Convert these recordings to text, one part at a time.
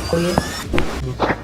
आपको ये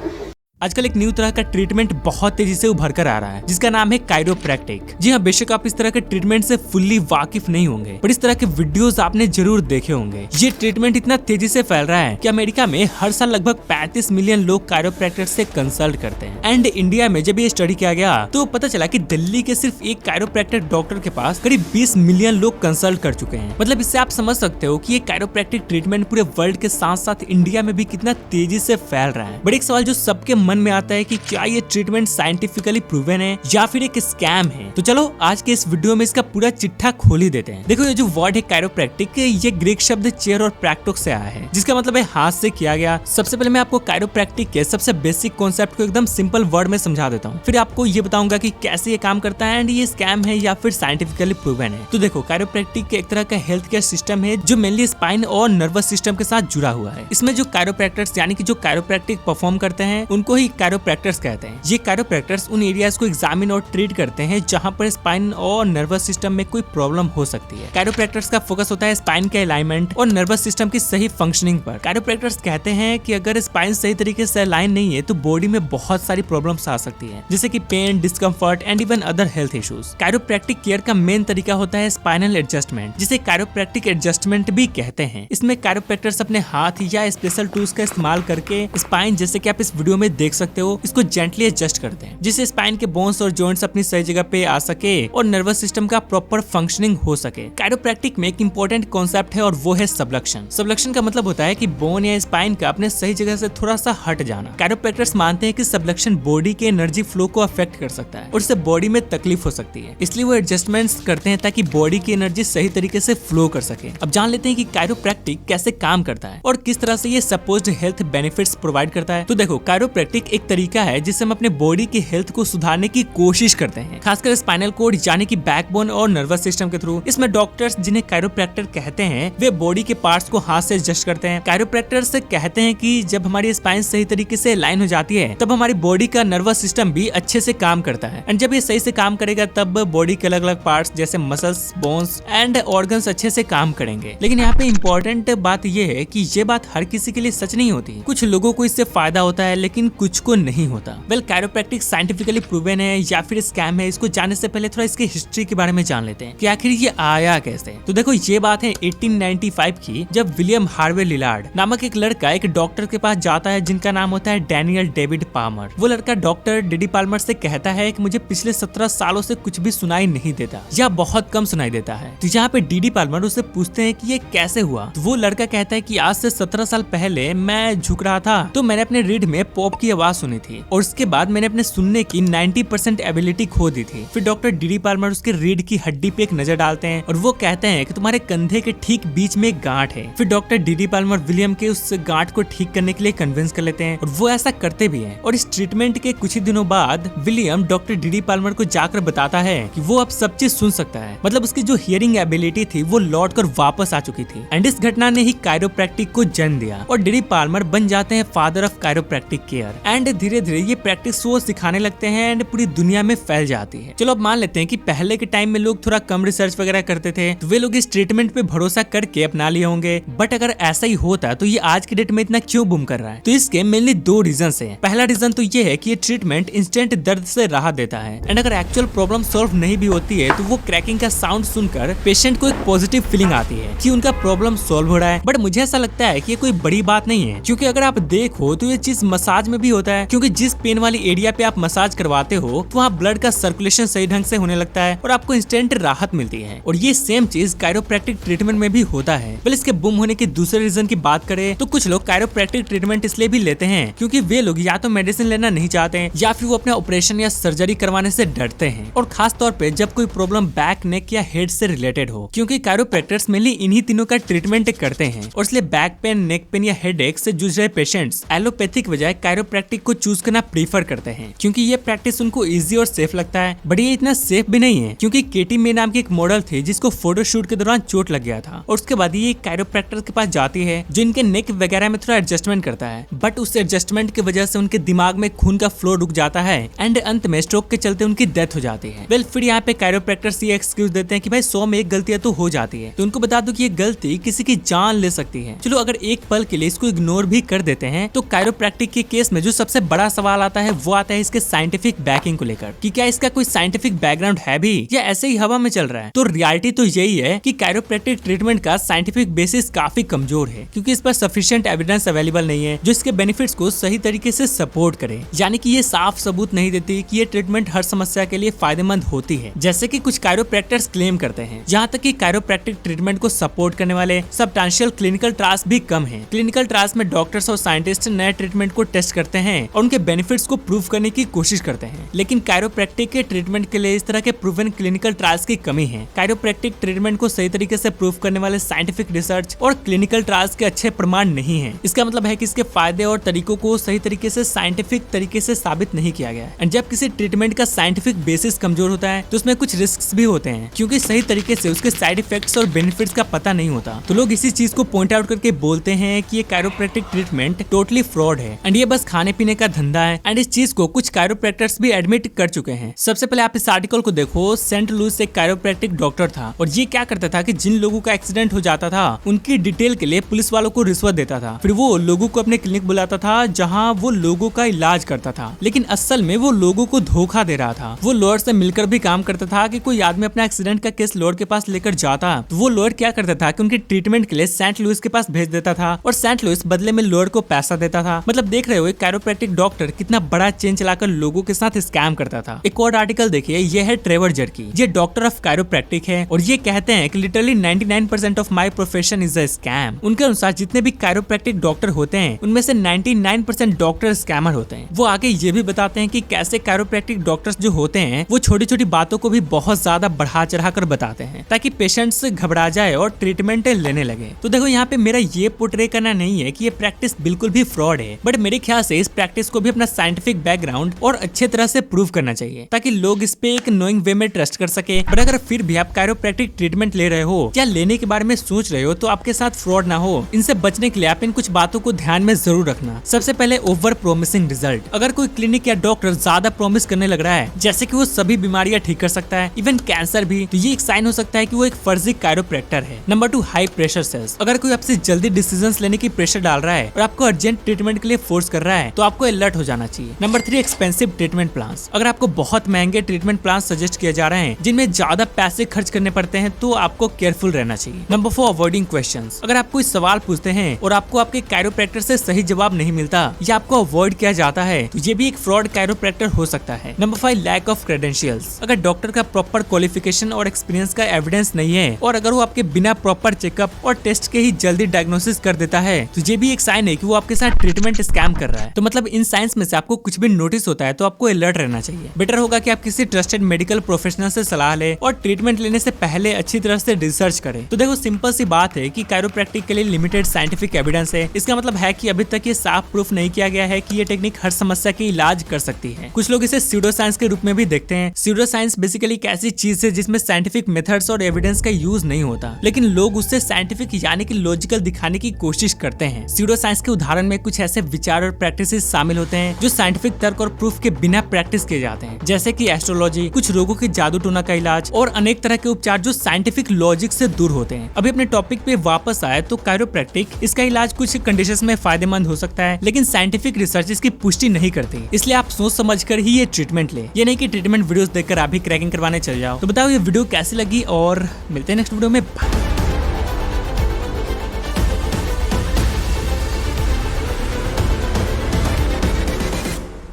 आजकल एक न्यू तरह का ट्रीटमेंट बहुत तेजी से उभर कर आ रहा है जिसका नाम है कायरोप्रैक्टिक। जी हाँ, बेशक आप इस तरह के ट्रीटमेंट से फुल्ली वाकिफ नहीं होंगे, पर इस तरह के वीडियोस आपने जरूर देखे होंगे। ये ट्रीटमेंट इतना तेजी से फैल रहा है कि अमेरिका में हर साल लगभग 35 मिलियन लोग कायरोप्रैक्टर से कंसल्ट करते हैं। एंड इंडिया में जब ये स्टडी किया गया तो पता चला कि दिल्ली के सिर्फ एक कायरोप्रैक्टर डॉक्टर के पास करीब 20 मिलियन लोग कंसल्ट कर चुके हैं। मतलब इससे आप समझ सकते हो कि ये कायरोप्रैक्टिक ट्रीटमेंट पूरे वर्ल्ड के साथ साथ इंडिया में भी कितना तेजी से फैल रहा है। बट एक सवाल जो सबके मन में आता है कि क्या ये ट्रीटमेंट साइंटिफिकली प्रूवन है या फिर एक स्कैम है। तो चलो आज के इस वीडियो में इसका पूरा चिट्ठा खोल ही देते हैं। देखो, ये जो वर्ड है कायरोप्रैक्टिक, ये ग्रीक शब्द चेयर और प्रैक्टोक से आया है जिसका मतलब है हाथ से किया गया। सबसे पहले मैं आपको कायरोप्रैक्टिक के सबसे बेसिक कॉन्सेप्ट को एकदम सिंपल वर्ड में समझा देता हूँ, फिर आपको ये बताऊंगा कि कैसे ये काम करता है एंड ये स्कैम है या फिर साइंटिफिकली प्रूवन है। तो देखो, कायरोप्रैक्टिक एक तरह का हेल्थ केयर सिस्टम है जो मेनली स्पाइन और नर्वस सिस्टम के साथ जुड़ा हुआ है। इसमें जो कायरोप्रैक्टर्स यानी कि जो कायरोप्रैक्टिक परफॉर्म करते हैं उनको ही कायरोप्रैक्टर्स कहते हैं। ये कायरोप्रैक्टर्स उन एरियाज को एग्जामिन और ट्रीट करते हैं जहां पर स्पाइन और नर्वस सिस्टम में कोई प्रॉब्लम हो सकती है। कायरोप्रैक्टर्स का फोकस होता है स्पाइन के अलाइनमेंट और नर्वस सिस्टम की सही फंक्शनिंग पर। कायरोप्रैक्टर्स कहते हैं कि अगर स्पाइन सही तरीके से अलाइन नहीं है तो बॉडी में बहुत सारी प्रॉब्लम्स आ सकती है, जैसे कि pain, discomfort and even other health issues. Chiropractic care का मेन तरीका होता है स्पाइनल एडजस्टमेंट, जिसे कायरोप्रैक्टिक एडजस्टमेंट भी कहते हैं। इसमें कायरोप्रैक्टर्स अपने हाथ या स्पेशल टूल्स का इस्तेमाल करके स्पाइन, जैसे कि आप इस वीडियो में देख सकते हो, इसको जेंटली एडजस्ट करते हैं जिससे स्पाइन के बोन्स और जॉइंट्स अपनी सही जगह पे आ सके और नर्वस सिस्टम का प्रॉपर फंक्शनिंग हो सके। कायरोप्रैक्टिक में एक इंपॉर्टेंट कॉन्सेप्ट है और वो है सबलक्शन। सबलक्शन का मतलब होता है कि बोन या स्पाइन का अपने सही जगह से थोड़ा सा हट जाना। कायरोप्रैक्टर्स मानते हैं कि सबलक्शन बॉडी के एनर्जी फ्लो को अफेक्ट कर सकता है और इससे बॉडी में तकलीफ हो सकती है, इसलिए वो एडजस्टमेंट्स करते हैं ताकि बॉडी की एनर्जी सही तरीके से फ्लो कर सके। अब जान लेते हैं कि कायरोप्रैक्टिक कैसे काम करता है और किस तरह से ये सपोज्ड हेल्थ बेनिफिट्स प्रोवाइड करता है। तो देखो, कायरोप्रैक्टिक एक तरीका है जिससे हम अपने बॉडी की हेल्थ को सुधारने की कोशिश करते हैं, खासकर स्पाइनल कोड यानी कि बैकबोन और नर्वस सिस्टम के थ्रू। इसमें डॉक्टर्स, जिन्हें कायरोप्रैक्टर कहते हैं, वे बॉडी के पार्ट्स को हाथ से एडजस्ट करते हैं। कायरोप्रैक्टर्स कहते हैं कि जब हमारी स्पाइन सही तरीके से लाइन हो जाती है तब हमारी बॉडी का नर्वस सिस्टम भी अच्छे से काम करता है एंड जब ये सही से काम करेगा तब बॉडी के अलग अलग पार्ट्स जैसे मसल्स, बोन्स एंड ऑर्गन्स अच्छे से काम करेंगे। लेकिन यहाँ पे इम्पोर्टेंट बात ये है कि ये बात हर किसी के लिए सच नहीं होती। कुछ लोगों को इससे फायदा होता है लेकिन कुछ को नहीं होता। वेल, कायरोप्रैक्टिक साइंटिफिकली प्रूवन है या फिर स्कैम है, इसको जानने से पहले थोड़ा इसकी हिस्ट्री के बारे में जान लेते हैं कि आखिर ये आया कैसे। तो देखो, ये बात है 1895 की, जब विलियम हार्वे लिलार्ड नामक एक लड़का एक डॉक्टर के पास जाता है जिनका नाम होता है डैनियल डेविड पामर। वो लड़का डॉक्टर डीडी पाल्मर से कहता है कि मुझे पिछले 17 सालों से कुछ भी सुनाई नहीं देता या बहुत कम सुनाई देता है। तो यहाँ पे डीडी पाल्मर उससे पूछते हैं कि ये कैसे हुआ। तो वो लड़का कहता है कि आज से 17 साल पहले मैं झुक रहा था तो मैंने अपने रीढ़ में पॉप की आवाज सुनी थी और उसके बाद मैंने अपने सुनने की 90% एबिलिटी खो दी थी। फिर डॉक्टर डीडी पाल्मर उसके रीढ़ की हड्डी पे एक नजर डालते हैं और वो कहते हैं कि तुम्हारे कंधे के ठीक बीच में एक गांठ है। फिर डॉक्टर डीडी पाल्मर विलियम के उस गांठ को ठीक करने के लिए कन्विंस कर लेते हैं और वो ऐसा करते भी हैं। और इस ट्रीटमेंट के कुछ ही दिनों बाद विलियम डॉक्टर डीडी पाल्मर को जाकर बताता है कि वो अब सब चीज सुन सकता है, मतलब उसकी जो हियरिंग एबिलिटी थी वो लौट कर वापस आ चुकी थी। एंड इस घटना ने ही कायरोप्रैक्टिक को जन्म दिया और डीडी पाल्मर बन जाते हैं father of chiropractic care. And धीरे धीरे ये प्रैक्टिस वो सिखाने लगते हैं एंड पूरी दुनिया में फैल जाती है। चलो अब मान लेते हैं कि पहले के टाइम में लोग थोड़ा कम रिसर्च वगैरह करते थे तो वे लोग इस ट्रीटमेंट पे भरोसा करके अपना लिए होंगे। बट अगर ऐसा ही होता तो ये आज की डेट में इतना क्यों बूम कर रहा है? तो इसके मेनली 2 रीजन है। पहला रीजन तो ये है कि ये ट्रीटमेंट इंस्टेंट दर्द से राहत देता है एंड अगर एक्चुअल प्रॉब्लम सॉल्व नहीं भी होती है तो वो क्रैकिंग का साउंड सुनकर पेशेंट को एक पॉजिटिव फीलिंग आती है कि उनका प्रॉब्लम सॉल्व हो रहा है। बट मुझे ऐसा लगता है कि ये कोई बड़ी बात नहीं है, क्योंकि अगर आप देखो तो ये चीज मसाज में भी होता है, क्योंकि जिस पेन वाली एरिया पे आप मसाज करवाते हो तो वहाँ ब्लड का सर्कुलेशन सही ढंग से होने लगता है और आपको इंस्टेंट राहत मिलती है। और ये सेम चीज कायरोप्रैक्टिक ट्रीटमेंट में भी होता है। बल इसके बूम होने के दूसरे रीजन की बात करें तो कुछ लोग कायरोप्रैक्टिक ट्रीटमेंट इसलिए भी लेते हैं क्योंकि वे लोग या तो मेडिसिन लेना नहीं चाहते हैं या फिर वो अपने ऑपरेशन या सर्जरी करवाने से डरते हैं, और खास तौर पे जब कोई प्रॉब्लम बैक, नेक या हेड से रिलेटेड हो, क्योंकि कायरोप्रैक्टर्स मेनली इन्हीं तीनों का ट्रीटमेंट करते हैं। और इसलिए बैक पेन, नेक पेन या हेडेक से जूझ रहे पेशेंट्स एलोपैथिक बजाय कायरोप्रैक्टिक कायरोप्रैक्टिक को चूज करना प्रीफर करते हैं क्योंकि ये प्रैक्टिस उनको इजी और सेफ लगता है। बट ये इतना सेफ भी नहीं है क्योंकि केटी मे नाम की एक मॉडल थी जिसको फोटोशूट के दौरान चोट लग गया था और उसके बाद ये कायरोप्रैक्टर के पास जाती है जो इनके नेक वगैरह में थोड़ा एडजस्टमेंट करता है। बट उस एडजस्टमेंट की वजह से उनके दिमाग में खून का फ्लो रुक जाता है एंड अंत में स्ट्रोक के चलते उनकी डेथ हो जाती है। वेल फिर यहाँ पे कायरोप्रैक्टर्स ये एक्सक्यूज देते हैं कि भाई 100 में एक गलतियां तो हो जाती है, तो उनको बता दो कि ये गलती किसी की जान ले सकती है। चलो अगर एक पल के लिए इसको इग्नोर भी कर देते हैं तो कायरोप्रैक्टिक के केस में जो सबसे बड़ा सवाल आता है वो आता है इसके साइंटिफिक बैकिंग को लेकर कि क्या इसका कोई साइंटिफिक बैकग्राउंड है भी या ऐसे ही हवा में चल रहा है। तो रियलिटी तो यही है कि कायरोप्रैक्टिक ट्रीटमेंट का साइंटिफिक बेसिस काफी कमजोर है क्योंकि इस पर सफिशिएंट एविडेंस अवेलेबल नहीं है जो इसके बेनिफिट्स को सही तरीके से सपोर्ट करे। यानी कि ये साफ सबूत नहीं देती कि ये ट्रीटमेंट हर समस्या के लिए फायदेमंद होती है जैसे कि कुछ कायरोप्रैक्टर्स क्लेम करते हैं। यहाँ तक कि कायरोप्रैक्टिक ट्रीटमेंट को सपोर्ट करने वाले सब्सटैंशियल क्लिनिकल ट्रायल्स भी कम है। क्लिनिकल ट्रायल्स में डॉक्टर्स और साइंटिस्ट नए ट्रीटमेंट को टेस्ट करते हैं और उनके बेनिफिट्स को प्रूव करने की कोशिश करते हैं, लेकिन कायरोप्रैक्टिक के ट्रीटमेंट के लिए इस तरह के प्रूवन क्लिनिकल ट्रायल्स की कमी है। कायरोप्रैक्टिक ट्रीटमेंट को सही तरीके से प्रूव करने वाले साइंटिफिक रिसर्च और क्लिनिकल ट्रायल्स के अच्छे प्रमाण नहीं है। इसका मतलब है कि इसके फायदे और तरीकों को सही तरीके से साइंटिफिक तरीके से साबित नहीं किया गया है। एंड जब किसी ट्रीटमेंट का साइंटिफिक बेसिस कमजोर होता है तो उसमें कुछ रिस्क भी होते हैं क्योंकि सही तरीके से उसके साइड इफेक्ट्स और बेनिफिट्स का पता नहीं होता। तो लोग इसी चीज को पॉइंट आउट करके बोलते हैं कि ये कायरोप्रैक्टिक ट्रीटमेंट टोटली फ्रॉड है एंड ये बस खाने पीने का धंधा है। एंड इस चीज को कुछ कायरोप्रैक्टर्स भी एडमिट कर चुके हैं। सबसे पहले आप इस आर्टिकल को देखो। सेंट लुइस एक कायरोप्रैक्टिक डॉक्टर था और ये क्या करता था कि जिन लोगों का एक्सीडेंट हो जाता था उनकी डिटेल के लिए पुलिस वालों को रिश्वत देता था। फिर वो लोगों को अपने क्लिनिक बुलाता था जहाँ वो लोगों का इलाज करता था, लेकिन असल में वो लोगों को धोखा दे रहा था। वो लॉयर से मिलकर भी काम करता था कि कोई आदमी अपना एक्सीडेंट का केस लॉयर के पास लेकर जाता तो वो लॉयर क्या करता था कि उनके ट्रीटमेंट के लिए सेंट लुइस के पास भेज देता था और सेंट लुइस बदले में लॉयर को पैसा देता था। मतलब देख रहे हो एक कायरोप्रैक्टिक डॉक्टर कितना बड़ा चेन चलाकर लोगों के साथ स्कैम करता था। एक और आर्टिकल देखिए, ये है ट्रेवर जर्की। ये डॉक्टर ऑफ कायरोप्रैक्टिक है और ये कहते हैं कि literally 99% of my profession is a scam. उनके अनुसार जितने भी कायरोप्रैक्टिक डॉक्टर होते हैं उनमें से 99% डॉक्टर स्कैमर होते हैं। वो आगे ये भी बताते हैं कि कैसे कायरोप्रैक्टिक डॉक्टर्स जो होते हैं वो छोटी छोटी बातों को भी बहुत ज्यादा बढ़ा चढ़ा कर बताते हैं ताकि पेशेंट्स घबरा जाए और ट्रीटमेंट लेने लगे। तो देखो यहाँ पे मेरा ये पोर्ट्रे करना नहीं है कि ये प्रैक्टिस बिल्कुल भी फ्रॉड है, बट मेरे ख्याल से इस प्रैक्टिस को भी अपना साइंटिफिक बैकग्राउंड और अच्छे तरह से प्रूव करना चाहिए ताकि लोग इस पे एक नोइंग वे में ट्रस्ट कर सके। बट अगर फिर भी आप कायरोप्रैक्टिक ट्रीटमेंट ले रहे हो या लेने के बारे में सोच रहे हो तो आपके साथ फ्रॉड ना हो, इनसे बचने के लिए आप इन कुछ बातों को ध्यान में जरूर रखना। सबसे पहले ओवर प्रोमिसिंग रिजल्ट। अगर कोई क्लिनिक या डॉक्टर ज्यादा प्रॉमिस करने लग रहा है जैसे कि वो सभी बीमारियां ठीक कर सकता है, इवन कैंसर भी, तो ये एक साइन हो सकता है कि वो एक फर्जी कायरोप्रैक्टर है। Number 2, high pressure sales. अगर कोई आपसे जल्दी डिसीजंस लेने की प्रेशर डाल रहा है और आपको अर्जेंट ट्रीटमेंट के लिए फोर्स कर रहा है तो आपको अलर्ट हो जाना चाहिए। Number 3, expensive treatment plan. अगर आपको बहुत महंगे ट्रीटमेंट प्लान सजेस्ट किए जा रहे हैं जिनमें ज्यादा पैसे खर्च करने पड़ते हैं तो आपको केयरफुल रहना चाहिए। Number 4, avoiding questions. अगर आप कोई सवाल पूछते हैं और आपको आपके कायरोप्रैक्टर से सही जवाब नहीं मिलता या आपको अवॉइड किया जाता है तो ये भी एक फ्रॉड कायरोप्रैक्टर हो सकता है। Number 5, lack of credentials. अगर डॉक्टर का प्रॉपर क्वालिफिकेशन और एक्सपीरियंस का एविडेंस नहीं है और अगर वो आपके बिना प्रॉपर चेकअप और टेस्ट के ही जल्दी डायग्नोसिस कर देता है तो ये भी एक साइन है कि वो आपके साथ ट्रीटमेंट स्कैम कर रहा है। तो मतलब इन साइंस में से आपको कुछ भी नोटिस होता है तो आपको अलर्ट रहना चाहिए। बेटर होगा कि आप किसी ट्रस्टेड मेडिकल प्रोफेशनल से सलाह ले और ट्रीटमेंट लेने से पहले अच्छी तरह से रिसर्च करें। तो देखो सिंपल सी बात है कि कायरोप्रैक्टिक के लिए लिमिटेड साइंटिफिक एविडेंस है। इसका मतलब है कि अभी तक ये साफ प्रूफ नहीं किया गया है कि ये टेक्निक हर समस्या के इलाज कर सकती है। कुछ लोग इसे स्यूडो साइंस के रूप में भी देखते हैं। स्यूडो साइंस बेसिकली एक ऐसी चीज है जिसमें साइंटिफिक मेथड्स और एविडेंस का यूज नहीं होता, लेकिन लोग उससे साइंटिफिक यानी कि लॉजिकल दिखाने की कोशिश करते हैं। स्यूडो साइंस के उदाहरण में कुछ ऐसे विचार और प्रैक्टिसेस शामिल होते हैं जो साइंटिफिक तर्क और प्रूफ के बिना प्रैक्टिस किए जाते हैं, जैसे कि एस्ट्रोलॉजी, कुछ रोगों के जादू टोना का इलाज और अनेक तरह के उपचार जो साइंटिफिक लॉजिक से दूर होते हैं। अभी अपने टॉपिक पे वापस आए तो कायरोप्रैक्टिक इसका इलाज कुछ कंडीशंस में फायदेमंद हो सकता है, लेकिन साइंटिफिक रिसर्च इसकी पुष्टि नहीं करती। इसलिए आप सोच समझ कर ही ये ट्रीटमेंट ले, ये नहीं कि ट्रीटमेंट वीडियोस देखकर आप भी क्रैकिंग करवाने चल जाओ। तो बताओ ये वीडियो कैसी लगी और मिलते हैं नेक्स्ट वीडियो में।